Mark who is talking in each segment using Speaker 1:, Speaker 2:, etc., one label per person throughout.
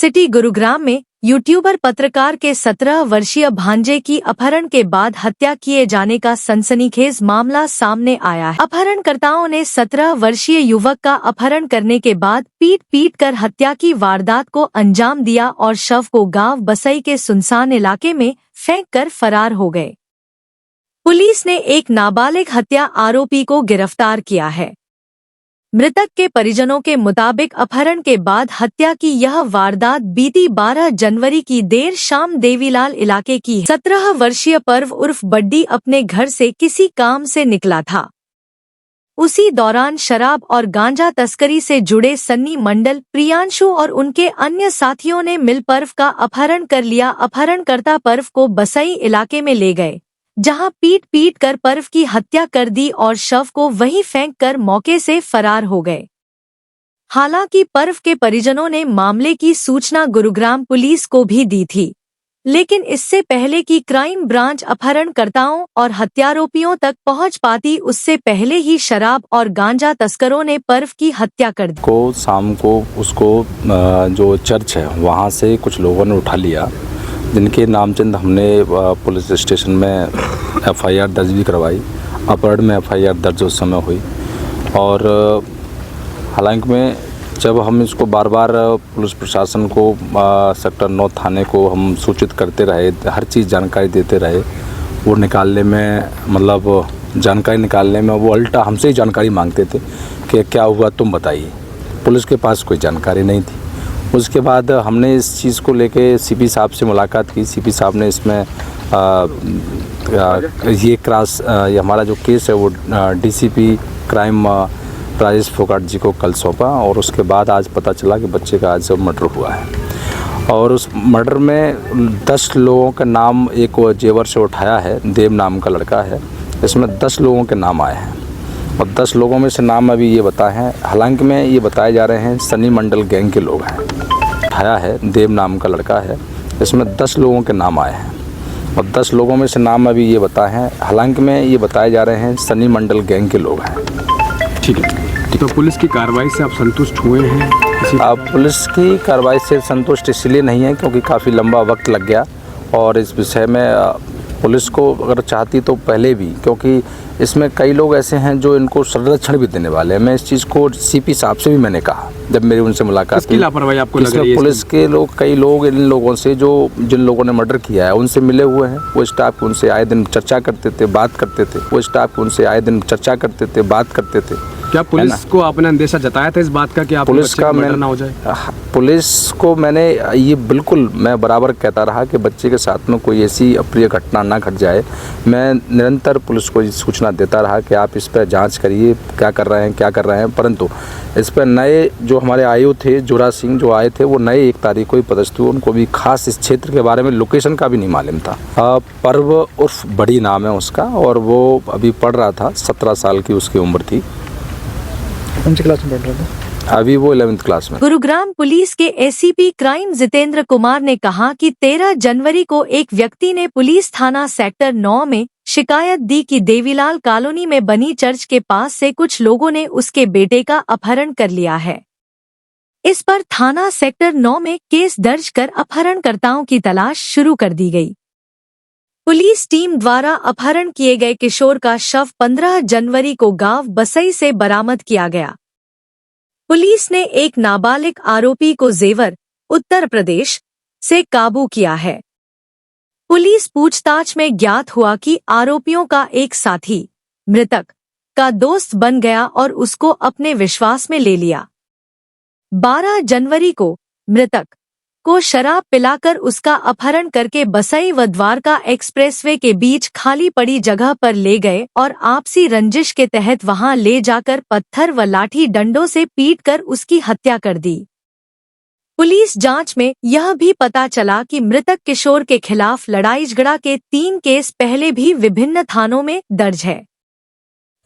Speaker 1: City Gurugram में YouTuber पत्रकार के 17 वर्षीय भांजे की अपहरण के बाद हत्या किए जाने का सनसनीखेज मामला सामने आया है। अपहरणकर्ताओं ने 17 वर्षीय युवक का अपहरण करने के बाद पीट कर हत्या की वारदात को अंजाम दिया और शव को गांव बसई के सुनसान इलाके में फेंक कर फरार हो गए। पुलिस ने एक नाबालिग हत्या आरोपी को गिरफ्तार किया है। मृतक के परिजनों के मुताबिक अपहरण के बाद हत्या की यह वारदात बीती 12 जनवरी की देर शाम देवीलाल इलाके की 17 वर्षीय पर्व उर्फ बड्डी अपने घर से किसी काम से निकला था। उसी दौरान शराब और गांजा तस्करी से जुड़े सन्नी मंडल, प्रियांशु और उनके अन्य साथियों ने मिल पर्व का अपहरण कर लिया। अपहरणकर्ता पर्व को बसई इलाके में ले गए, जहां पीट कर पर्व की हत्या कर दी और शव को वहीं फेंक कर मौके से फरार हो गए। हालांकि पर्व के परिजनों ने मामले की सूचना गुरुग्राम पुलिस को भी दी थी, लेकिन इससे पहले कि क्राइम ब्रांच अपहरणकर्ताओं और हत्यारोपियों तक पहुंच पाती, उससे पहले ही शराब और गांजा तस्करों ने पर्व की हत्या कर दी।
Speaker 2: को शाम को उसको जो चर्च है वहां से कुछ लोगों ने उठा लिया, जिनके नामचंद हमने पुलिस स्टेशन में एफआईआर दर्ज भी करवाई। अपहरण में एफआईआर दर्ज उस समय हुई और हालांकि में जब हम इसको बार बार पुलिस प्रशासन को सेक्टर 9 थाने को हम सूचित करते रहे, हर चीज़ जानकारी देते रहे, वो निकालने में मतलब जानकारी निकालने में वो उल्टा हमसे ही जानकारी मांगते थे कि क्या हुआ तुम बताइए। पुलिस के पास कोई जानकारी नहीं थी। उसके बाद हमने इस चीज़ को लेके सीपी साहब से मुलाकात की। सीपी साहब ने इसमें ये हमारा जो केस है वो डीसीपी क्राइम राजेश फोगाट जी को कल सौंपा और उसके बाद आज पता चला कि बच्चे का आज मर्डर हुआ है और उस मर्डर में 10 लोगों का नाम एक जेवर से उठाया है। देव नाम का लड़का है, इसमें 10 लोगों के नाम आए हैं और 10 लोगों में से नाम अभी ये बताए हैं। हालांकि में ये बताए जा रहे हैं सनी मंडल गैंग के लोग हैं। उठाया है, देव नाम का लड़का है, इसमें 10 लोगों के नाम आए हैं और 10 लोगों में से नाम अभी ये बताए हैं। हालांकि में ये बताए जा रहे हैं सनी मंडल गैंग के लोग हैं।
Speaker 3: ठीक है, तो पुलिस की कार्रवाई से आप संतुष्ट हुए हैं?
Speaker 2: आप पुलिस की कार्रवाई से संतुष्ट इसलिए नहीं है क्योंकि काफ़ी लंबा वक्त लग गया और इस विषय में पुलिस को अगर चाहती तो पहले भी, क्योंकि इसमें कई लोग ऐसे हैं जो इनको संरक्षण भी देने वाले हैं। मैं इस चीज़ को सीपी साहब से भी मैंने कहा जब मेरी उनसे मुलाकात की।
Speaker 3: लापरवाही आपको लग रही है?
Speaker 2: पुलिस के लोग, कई लोग इन लोगों से जो जिन लोगों ने मर्डर किया है उनसे मिले हुए हैं। वो स्टाफ उनसे आए दिन चर्चा करते थे, बात करते थे। वो स्टाफ उनसे आए दिन चर्चा करते थे, बात करते थे।
Speaker 3: क्या पुलिस को आपने अंदेशा जताया था इस बात का कि आप
Speaker 2: पुलिस का
Speaker 3: मर्डर ना हो जाए?
Speaker 2: पुलिस को मैंने ये बिल्कुल मैं बराबर कहता रहा कि बच्चे के साथ में कोई ऐसी अप्रिय घटना ना घट जाए। मैं निरंतर पुलिस को ये सूचना देता रहा कि आप इस पर जांच करिए, क्या कर रहे हैं। परंतु इस पर नए जो हमारे आयु थे, जुरा सिंह जो आए थे, वो नए 1 तारीख को ही पदस्थ हुए। उनको भी खास इस क्षेत्र के बारे में लोकेशन का भी नहीं मालूम था। पर्व उर्फ बड़ी नाम है उसका और वो अभी पढ़ रहा था, 17 साल की उसकी उम्र थी।
Speaker 3: कौन सी क्लास में पढ़ रहा था?
Speaker 2: अभी वो 11th क्लास में।
Speaker 1: गुरुग्राम पुलिस के एसीपी क्राइम जितेंद्र कुमार ने कहा कि 13 जनवरी को एक व्यक्ति ने पुलिस थाना सेक्टर 9 में शिकायत दी कि देवीलाल कॉलोनी में बनी चर्च के पास से कुछ लोगों ने उसके बेटे का अपहरण कर लिया है। इस पर थाना सेक्टर 9 में केस दर्ज कर अपहरणकर्ताओं की तलाश शुरू कर दी गई। पुलिस टीम द्वारा अपहरण किए गए किशोर का शव 15 जनवरी को गांव बसई से बरामद किया गया। पुलिस ने एक नाबालिग आरोपी को जेवर, उत्तर प्रदेश से काबू किया है। पुलिस पूछताछ में ज्ञात हुआ कि आरोपियों का एक साथी मृतक का दोस्त बन गया और उसको अपने विश्वास में ले लिया। 12 जनवरी को मृतक को शराब पिलाकर उसका अपहरण करके बसई व द्वारका एक्सप्रेसवे के बीच खाली पड़ी जगह पर ले गए और आपसी रंजिश के तहत वहां ले जाकर पत्थर व लाठी डंडों से पीटकर उसकी हत्या कर दी। पुलिस जांच में यह भी पता चला कि मृतक किशोर के खिलाफ लड़ाई झगड़ा के 3 केस पहले भी विभिन्न थानों में दर्ज है।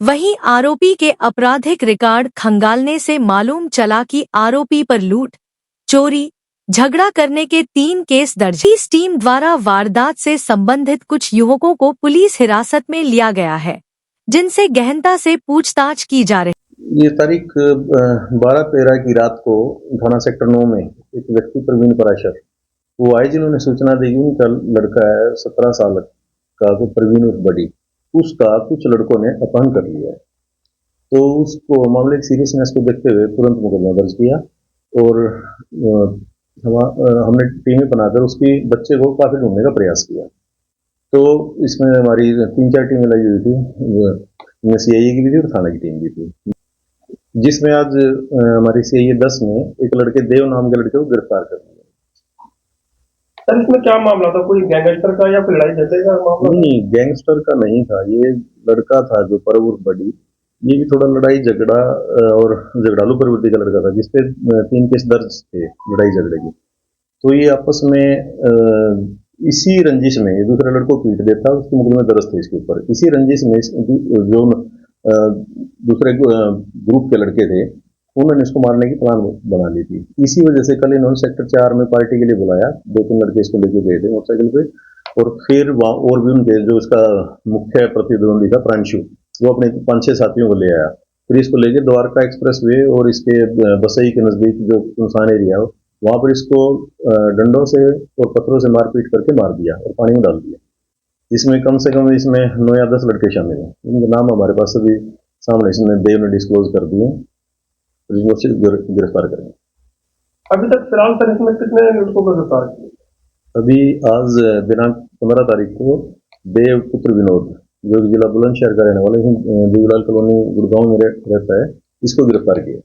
Speaker 1: वहीं आरोपी के आपराधिक रिकॉर्ड खंगालने से मालूम चला कि आरोपी पर लूट, चोरी, झगड़ा करने के 3 केस दर्ज। इस टीम द्वारा वारदात से संबंधित कुछ युवकों को पुलिस हिरासत में लिया गया है, जिनसे गहनता से पूछताछ की जा रही है।
Speaker 4: ये तारीख 12-13 की रात को थाना सेक्टर 9 में एक व्यक्ति प्रवीण पराशर वो आए जिन्होंने सूचना दी कि उनका लड़का है 17 साल का जो प्रवीण उर्फ बड़ी, उसका कुछ लड़कों ने अपहरण कर लिया है। तो उसको मामले की सीरियसनेस को देखते हुए तुरंत मुकदमा दर्ज किया और हमने टीमें बनाकर उसकी बच्चे को काफी ढूंढने का प्रयास किया। तो इसमें हमारी 3-4 टीमें लगी हुई थी, सीआईए की भी थी और थाना की टीम भी थी, जिसमें आज हमारी सीआईए 10 ने एक लड़के देव नाम के लड़के को गिरफ्तार कर लिया।
Speaker 5: सर इसमें क्या मामला था, कोई गैंगस्टर का या कोई लड़ाई झगड़े का मामला?
Speaker 4: नहीं, गैंगस्टर का नहीं था, ये लड़का था जो परवुर बड़ी, ये भी थोड़ा लड़ाई झगड़ा और झगड़ालू प्रवृत्ति का लड़का था, जिसपे 3 केस दर्ज थे लड़ाई झगड़े की। तो ये आपस में इसी रंजिश में ये दूसरे लड़को को पीट देता, उसके मुकदमे दर्ज थे इसके ऊपर। इसी रंजिश में जो दूसरे ग्रुप के लड़के थे उन्होंने इसको मारने की प्लान बना ली थी। इसी वजह से कल इन्होंने सेक्टर 4 में पार्टी के लिए बुलाया, 2-3 लड़के इसको लेके गए थे मोटरसाइकिल पे, और फिर वहाँ और भी उनके जो इसका मुख्य प्रतिद्वंदी था प्रांशु, वो अपने 5-6 साथियों को ले आया। फिर इसको लेके द्वारका एक्सप्रेस वे और इसके बसई के नजदीक जो सुनसान एरिया हो वहां पर इसको डंडों से और पत्थरों से मारपीट करके मार दिया और पानी में डाल दिया, जिसमें कम से कम इसमें 9 या 10 लड़के शामिल हैं। उनके नाम हमारे पास अभी सामने इसने देव ने डिस्क्लोज कर दिए, गिरफ्तार करेंगे।
Speaker 5: अभी तक फिलहाल सर इसमें कितने लड़कों को गिरफ्तार किया?
Speaker 4: अभी आज दिनांक 15 तारीख को देव पुत्र विनोद जो जिला बुलंदशहर का रहने वाले देवीलाल कॉलोनी गुड़गांव में रहता है, इसको गिरफ्तार किया।